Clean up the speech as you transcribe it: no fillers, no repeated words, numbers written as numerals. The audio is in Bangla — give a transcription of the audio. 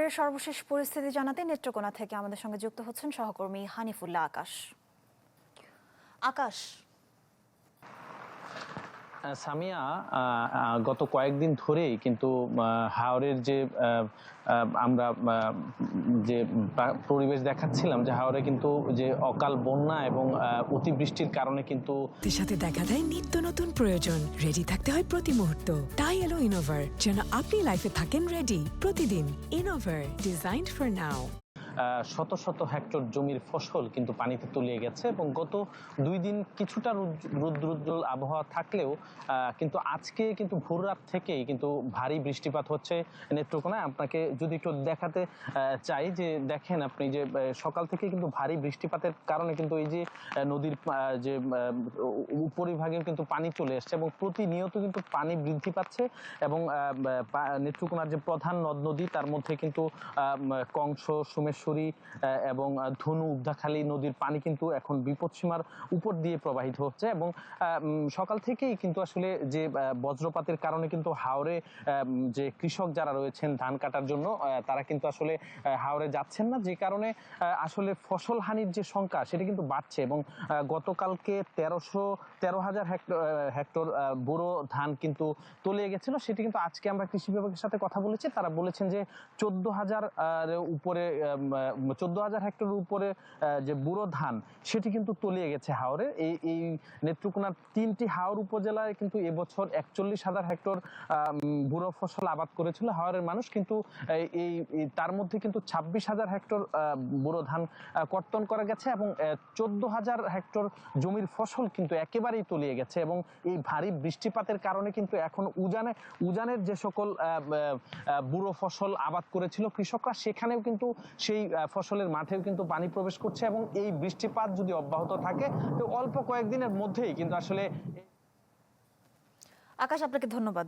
হাওরের সর্বশেষ পরিস্থিতি জানাতে নেত্রকোনা থেকে আমাদের সঙ্গে যুক্ত হচ্ছেন সহকর্মী হানিফুল্লাহ আকাশ। আকাশ, সামিয়া, গত কয়েকদিন ধরেই কিন্তু হাওরের যে আমরা যে পরিবেশ দেখাচ্ছিলাম যে হাওরে কিন্তু যে অকাল বন্যা এবং অতিবৃষ্টির কারণে কিন্তু সাথে দেখা দেয় নিত্য নতুন প্রয়োজন। রেডি থাকতে হয় প্রতি মুহূর্ত। তাই এলো ইনোভার, যেন আপনি লাইফে থাকেন রেডি প্রতিদিন। Innova, designed for now. শত শত হেক্টর জমির ফসল কিন্তু পানিতে তলিয়ে গেছে এবং গত 2 দিন কিছুটা রৌদ্রোজ্জ্বল আবহাওয়া থাকলেও কিন্তু আজকে কিন্তু ভোর রাত থেকেই কিন্তু ভারী বৃষ্টিপাত হচ্ছে নেত্রকোনায়। আপনাকে যদি একটু দেখাতে চাই যে দেখেন আপনি যে সকাল থেকে কিন্তু ভারী বৃষ্টিপাতের কারণে কিন্তু এই যে নদীর যে উপরিভাগে কিন্তু পানি চলে আসছে এবং প্রতিনিয়ত কিন্তু পানি বৃদ্ধি পাচ্ছে এবং নেত্রকোনার যে প্রধান নদ নদী তার মধ্যে কিন্তু কংস, সোমেশ্বরী এবং ধনু, উদ্দাখালী নদীর পানি কিন্তু এখন বিপদসীমার উপর দিয়ে প্রবাহিত হচ্ছে এবং সকাল থেকেই কিন্তু আসলে যে বজ্রপাতের কারণে কিন্তু হাওরে যে কৃষক যারা রয়েছেন ধান কাটার জন্য তারা কিন্তু আসলে হাওরে যাচ্ছেন না, যে কারণে আসলে ফসল হানির যে সংখ্যা সেটা কিন্তু বাড়ছে এবং গতকালকে 13,000 হেক্টর বোরো ধান কিন্তু তলিয়ে গেছিল। সেটি কিন্তু আজকে আমরা কৃষি বিভাগের সাথে কথা বলেছি, তারা বলেছেন যে 14,000 উপরে 14,000 হেক্টরের উপরে যে বুড়ো ধান সেটি কিন্তু তলিয়ে গেছে হাওরে। এই নেত্রকোনার 3টি হাওর উপজেলায় কিন্তু এবছর 41,000 হেক্টর বুড়ো ফসল আবাদ করেছিল হাওরের মানুষ, কিন্তু এই তার মধ্যে কিন্তু 26,000 হেক্টর বুড়ো ধান কর্তন করা গেছে এবং 14,000 হেক্টর জমির ফসল কিন্তু একেবারেই তলিয়ে গেছে এবং এই ভারী বৃষ্টিপাতের কারণে কিন্তু এখন উজানের যে সকল বুড়ো ফসল আবাদ করেছিল কৃষকরা সেখানেও কিন্তু সেই ফসলের মাঠেও কিন্তু পানি প্রবেশ করছে এবং এই বৃষ্টিপাত যদি অব্যাহত থাকে তো অল্প কয়েকদিনের মধ্যেই কিন্তু আসলে আকাশ আপনাকে ধন্যবাদ।